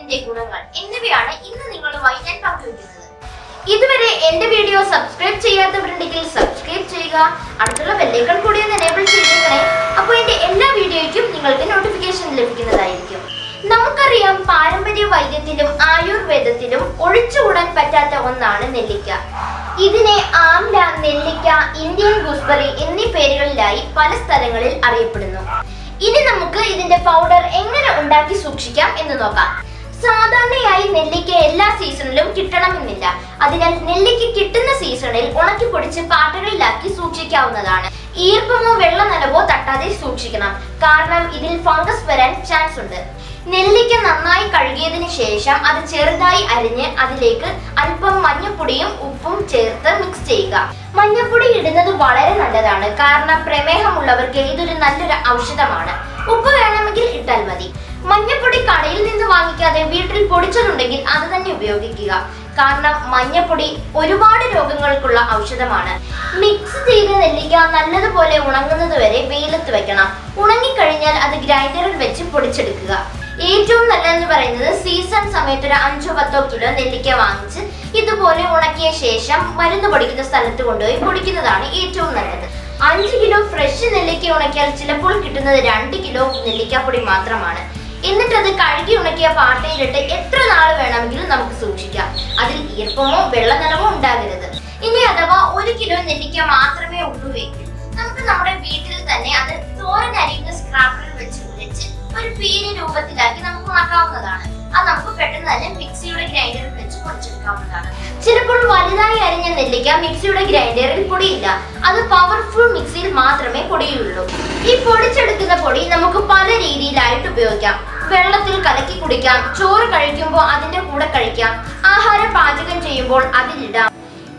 ആയുർവേദത്തിന്റെ ഗുണങ്ങൾ എന്നിവയാണ് ഇന്ന് നിങ്ങളുമായി ഞാൻ പങ്കുവയ്ക്കുന്നത്. ഇതുവരെ എന്റെ വീഡിയോ സബ്സ്ക്രൈബ് ചെയ്യാത്തവരുണ്ടെങ്കിൽ സബ്സ്ക്രൈബ് ചെയ്യുക, അടുത്തുള്ള ബെല്ലൈക്കൺ കൂടി ഒന്ന് എനേബിൾ ചെയ്തേക്കണേ. അപ്പോൾ എന്റെ എല്ലാ വീഡിയോയ്ക്കും നിങ്ങൾക്ക് നോട്ടിഫിക്കേഷൻ ലഭിക്കുന്നതായിരിക്കും. നമുക്കറിയാം, പാരമ്പര്യ വൈദ്യത്തിലും ആയുർവേദത്തിലും ഒഴിച്ചുകൂടാൻ പറ്റാത്ത ഒന്നാണ് നെല്ലിക്ക. ഇതിനെ ആംല, നെല്ലിക്ക, ഇന്ത്യൻ ഗൂസ്ബെറി എന്നീ പേരുകളിലായി പല സ്ഥലങ്ങളിൽ അറിയപ്പെടുന്നു. ഇനി നമുക്ക് ഇതിന്റെ പൗഡർ എങ്ങനെ ഉണ്ടാക്കി സൂക്ഷിക്കാം എന്ന് നോക്കാം. സാധാരണയായി നെല്ലിക്ക എല്ലാ സീസണിലും കിട്ടണമെന്നില്ല. അതിനാൽ നെല്ലിക്ക കിട്ടുന്ന സീസണിൽ ഉണക്കി പൊടിച്ച് പാട്ടകളിലാക്കി സൂക്ഷിക്കാവുന്നതാണ്. ഈർപ്പമോ വെള്ള നനവോ തട്ടാതെ സൂക്ഷിക്കണം, കാരണം ഇതിൽ ഫംഗസ് വരാൻ ചാൻസ് ഉണ്ട്. നെല്ലിക്ക നന്നായി കഴുകിയതിനു ശേഷം അത് ചെറുതായി അരിഞ്ഞ് അതിലേക്ക് അല്പം മഞ്ഞപ്പൊടിയും ഉപ്പും ചേർത്ത് മിക്സ് ചെയ്യുക. മഞ്ഞപ്പൊടി ഇടുന്നത് വളരെ നല്ലതാണ്, കാരണം പ്രമേഹമുള്ളവർക്ക് ഇതൊരു നല്ലൊരു ഔഷധമാണ്. ഉപ്പ് വേണമെങ്കിൽ ഇട്ടാൽ മതി. മഞ്ഞപ്പൊടി കടയിൽ നിന്ന് വാങ്ങിക്കാതെ വീട്ടിൽ പൊടിച്ചതുണ്ടെങ്കിൽ അത് തന്നെ ഉപയോഗിക്കുക, കാരണം മഞ്ഞപ്പൊടി ഒരുപാട് രോഗങ്ങൾക്കുള്ള ഔഷധമാണ്. മിക്സ് ചെയ്ത നെല്ലിക്ക നല്ലതുപോലെ ഉണങ്ങുന്നത് വരെ വെയിലത്ത് വെക്കണം. ഉണങ്ങിക്കഴിഞ്ഞാൽ അത് ഗ്രൈൻഡറിൽ വെച്ച് പൊടിച്ചെടുക്കുക. ഏറ്റവും നല്ലതെന്ന് പറയുന്നത് സീസൺ സമയത്ത് ഒരു 5-10 കിലോ നെല്ലിക്ക വാങ്ങിച്ച് ഇതുപോലെ ഉണക്കിയ ശേഷം മരുന്ന് പൊടിക്കുന്ന സ്ഥലത്ത് കൊണ്ടുപോയി പൊടിക്കുന്നതാണ് ഏറ്റവും നല്ലത്. 5 കിലോ ഫ്രഷ് നെല്ലിക്ക ഉണക്കിയാൽ ചിലപ്പോൾ കിട്ടുന്നത് 2 കിലോ നെല്ലിക്കാപ്പൊടി മാത്രമാണ്. എന്നിട്ട് അത് കഴുകി ഉണക്കിയ പാട്ടയിലിട്ട് എത്ര നാൾ വേണമെങ്കിലും നമുക്ക് സൂക്ഷിക്കാം. അതിൽ ഈർപ്പമോ വെള്ള നനവോ ഉണ്ടാകരുത്. ഇനി അഥവാ 1 കിലോ നെല്ലിക്ക മാത്രമേ ഉള്ളൂവെങ്കിൽ നമുക്ക് നമ്മുടെ വീട്ടിൽ തന്നെ അത് തോരൻ അരിയുന്ന സ്ക്രാപ്പറിൽ വെച്ച് ഉരച്ച് ഒരു പീരി രൂപത്തിലാക്കി നമുക്ക് ഉണക്കാവുന്നതാണ്. അത് നമുക്ക് പെട്ടെന്ന് തന്നെ മിക്സിയുടെ ഗ്രൈൻഡറിൽ വെച്ച് പൊടിച്ചെടുക്കാവുന്നതാണ്. ചിലപ്പോൾ വലുതായി അരിഞ്ഞ നെല്ലിക്ക മിക്സിയുടെ ഗ്രൈൻഡറിൽ പൊടിയില്ല, അത് പവർഫുൾ മിക്സിയിൽ മാത്രമേ പൊടിയുള്ളൂ. ഈ പൊടിച്ചെടുക്കുന്ന പൊടി നമുക്ക് പല രീതിയിലായിട്ട് ഉപയോഗിക്കാം. വെള്ളത്തിൽ കലക്കി കുടിക്കാം, ചോറ് കഴിക്കുമ്പോൾ അതിന്റെ കൂടെ കഴിക്കാം, ആഹാരം പാചകം ചെയ്യുമ്പോൾ അതിലിടാം.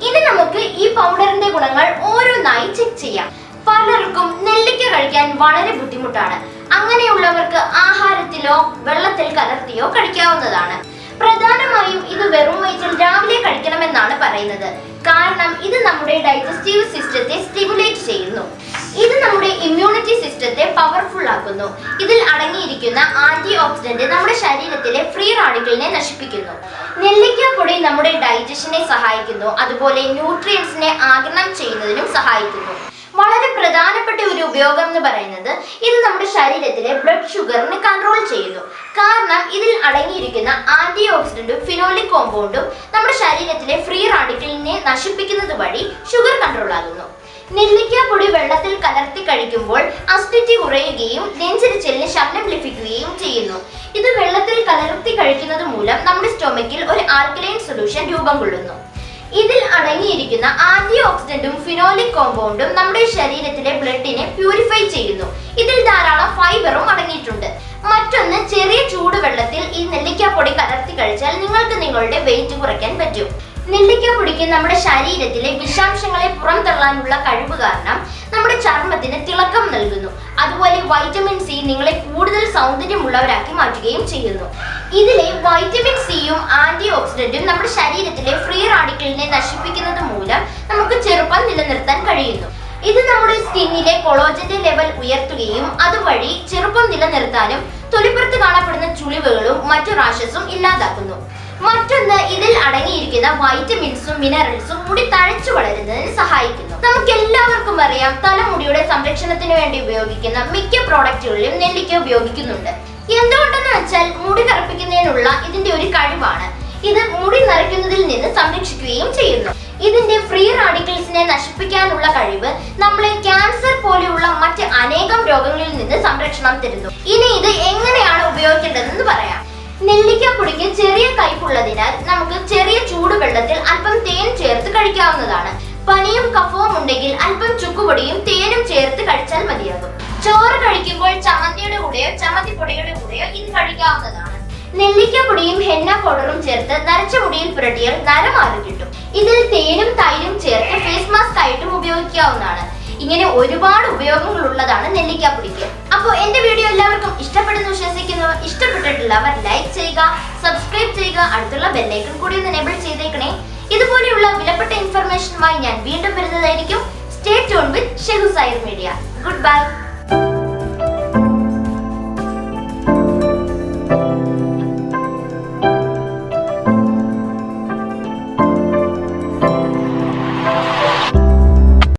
ഇനി നമുക്ക് ഈ പൗഡറിന്റെ ഗുണങ്ങൾ ഓരോന്നായി ചെക്ക് ചെയ്യാം. പലർക്കും നെല്ലിക്ക കഴിക്കാൻ വളരെ ബുദ്ധിമുട്ടാണ്. അങ്ങനെയുള്ളവർക്ക് ആഹാരത്തിലോ വെള്ളത്തിൽ കലർത്തിയോ കഴിക്കാവുന്നതാണ്. പ്രധാനമായും ഇത് വെറും വയറ്റിൽ രാവിലെ കഴിക്കണമെന്നാണ് പറയുന്നത്, കാരണം ഇത് നമ്മുടെ ഡൈജസ്റ്റീവ് സിസ്റ്റത്തെ സ്റ്റിമുലേറ്റ് ചെയ്യുന്നു. ഇത് നമ്മുടെ ഇമ്മ്യൂണിറ്റി സിസ്റ്റത്തെ പവർഫുൾ ആക്കുന്നു. ഇതിൽ അടങ്ങിയിരിക്കുന്ന ആന്റി ഓക്സിഡന്റ് നമ്മുടെ ശരീരത്തിലെ ഫ്രീ റാഡിക്കലിനെ നശിപ്പിക്കുന്നു. നെല്ലിക്കാപ്പൊടി നമ്മുടെ ഡൈജഷനെ സഹായിക്കുന്നു, അതുപോലെ ന്യൂട്രിയൻസിനെ ആഗിരണം ചെയ്യുന്നതിനും സഹായിക്കുന്നു. വളരെ പ്രധാനപ്പെട്ട ഒരു ഉപയോഗം എന്ന് പറയുന്നത് ഇത് നമ്മുടെ ശരീരത്തിലെ ബ്ലഡ് ഷുഗറിനെ കൺട്രോൾ ചെയ്യുന്നു, കാരണം ഇതിൽ അടങ്ങിയിരിക്കുന്ന ആന്റി ഓക്സിഡന്റും ഫിനോളിക് കോമ്പൗണ്ടും നമ്മുടെ ശരീരത്തിലെ ഫ്രീ റാഡിക്കലിനെ നശിപ്പിക്കുന്നത് വഴി ഷുഗർ കൺട്രോൾ ആകുന്നു. നെല്ലിക്കാപ്പൊടി വെള്ളത്തിൽ കലർത്തി കഴിക്കുമ്പോൾ അസിഡിറ്റി കുറയുകയും നെഞ്ചിരിച്ചിലിന് ശമനം ലഭിക്കുകയും ചെയ്യുന്നു. ഇത് വെള്ളത്തിൽ കലർത്തി കഴിക്കുന്നത് മൂലം നമ്മുടെ സ്റ്റൊമക്കിൽ ഒരു ആൽക്കലൈൻ സൊല്യൂഷൻ രൂപം കൊള്ളുന്നു. ഇതിൽ അടങ്ങിയിരിക്കുന്ന ആന്റി ഓക്സിഡന്റും ഫിനോളിക് കോമ്പൗണ്ടും നമ്മുടെ ശരീരത്തിലെ ബ്ലഡിനെ പ്യൂരിഫൈ ചെയ്യുന്നു. ഇതിൽ ധാരാളം ഫൈബറും അടങ്ങിയിട്ടുണ്ട്. മറ്റൊന്ന്, ചെറിയ ചൂടുവെള്ളത്തിൽ ഈ നെല്ലിക്കാപ്പൊടി കലർത്തി കഴിച്ചാൽ നിങ്ങൾക്ക് നിങ്ങളുടെ വെയിറ്റ് കുറയ്ക്കാൻ പറ്റും. നെല്ലിക്കാപ്പൊടിക്ക് നമ്മുടെ ശരീരത്തിലെ വിഷാംശങ്ങളെ പുറന്തള്ളാനുള്ള കഴിവ് കാരണം നമ്മുടെ ചർമ്മത്തിന് തിളക്കം നൽകുന്നു. അതുപോലെ വൈറ്റമിൻ സി നിങ്ങളെ കൂടുതൽ സൗന്ദര്യമുള്ളവരാക്കി മാറ്റുകയും ചെയ്യുന്നു. ഇതിലെ വൈറ്റമിൻ സിയും ആന്റി ഓക്സിഡന്റും നമ്മുടെ ശരീരത്തിലെ ഫ്രീ റാഡിക്കലിനെ നശിപ്പിക്കുന്നത് മൂലം നമുക്ക് ചെറുപ്പം നിലനിർത്താൻ കഴിയുന്നു. ഇത് നമ്മുടെ സ്കിന്നിലെ കൊളോജന്റെ ലെവൽ ഉയർത്തുകയും അതുവഴി ചെറുപ്പം നിലനിർത്താനും തൊലിപ്പുറത്ത് കാണപ്പെടുന്ന ചുളിവുകളും മറ്റു റാഷസും ഇല്ലാതാക്കുന്നു. മറ്റൊന്ന്, ഇതിൽ അടങ്ങിയിരിക്കുന്ന വൈറ്റമിൻസും മിനറൽസും മുടി തഴച്ചു വളരുന്നതിന് സഹായിക്കുന്നു. നമുക്ക് എല്ലാവർക്കും അറിയാം, തലമുടിയുടെ സംരക്ഷണത്തിന് വേണ്ടി ഉപയോഗിക്കുന്ന മിക്ക പ്രോഡക്റ്റുകളിലും നെല്ലിക്ക ഉപയോഗിക്കുന്നുണ്ട്. എന്തുകൊണ്ടെന്ന് വെച്ചാൽ മുടി കറുപ്പിക്കുന്നതിനുള്ള ഇതിന്റെ ഒരു കഴിവാണ്. ഇത് മുടി നരയ്ക്കുന്നതിൽ നിന്ന് സംരക്ഷിക്കുകയും ചെയ്യുന്നു. ഇതിന്റെ ഫ്രീ റാഡിക്കൽസിനെ നശിപ്പിക്കാനുള്ള കഴിവ് നമ്മളെ ക്യാൻസർ പോലെയുള്ള മറ്റ് അനേകം രോഗങ്ങളിൽ നിന്ന് സംരക്ഷണം തരുന്നു. ഇനി ഇത് എങ്ങനെയാണ് ഉപയോഗിക്കേണ്ടതെന്ന് പറയാം. നെല്ലിക്കാപ്പൊടിക്ക് ചെറിയ കയ്പുള്ളതിനാൽ നമുക്ക് ചെറിയ ചൂടുവെള്ളത്തിൽ അല്പം തേൻ ചേർത്ത് കഴിക്കാവുന്നതാണ്. പനിയും കഫവും ഉണ്ടെങ്കിൽ അല്പം ചുക്കുപൊടിയും തേനും ചേർത്ത് കഴിച്ചാൽ മതിയാകും. ചോറ് കഴിക്കുമ്പോൾ ചമ്മന്തിയുടെ കൂടെയോ ചമ്മന്തിപ്പൊടിയുടെ കൂടെയോ ഇത് കഴിക്കാവുന്നതാണ്. നെല്ലിക്കാപ്പൊടിയും ഹെന്ന പൗഡറും ചേർത്ത് നരച്ച മുടിയിൽ പുരട്ടിയാൽ നര മാറി കിട്ടും. ഇതിൽ തേനും തൈരും ചേർത്ത് ഫേസ് മാസ്ക് ആയിട്ടും ഉപയോഗിക്കാവുന്നതാണ്. ഇങ്ങനെ ഒരുപാട് ഉപയോഗങ്ങൾ ഉള്ളതാണ് നെല്ലിക്കാപ്പൊടിക്ക്. അപ്പോൾ എന്റെ വീഡിയോ എല്ലാവർക്കും ഇഷ്ടപ്പെടുന്നു വിശ്വസിക്കുന്നു. ഇഷ്ടപ്പെട്ടിട്ടുള്ളവർ ലൈക്ക് ചെയ്യുക, സബ്സ്ക്രൈബ് ചെയ്യുക, അടുത്തുള്ള ബെല്ലൈക്കൺ കൂടി ഒന്ന് എനേബിൾ ചെയ്തേക്കണേ. ഇതുപോലെയുള്ള വിലപ്പെട്ട ഇൻഫർമേഷനുമായി ഞാൻ വീണ്ടും വരുന്നതായിരിക്കും. സ്റ്റേ ട്യൂൺ വിത്ത് ഷെഹുസ് ആയുർ മീഡിയ. Good by.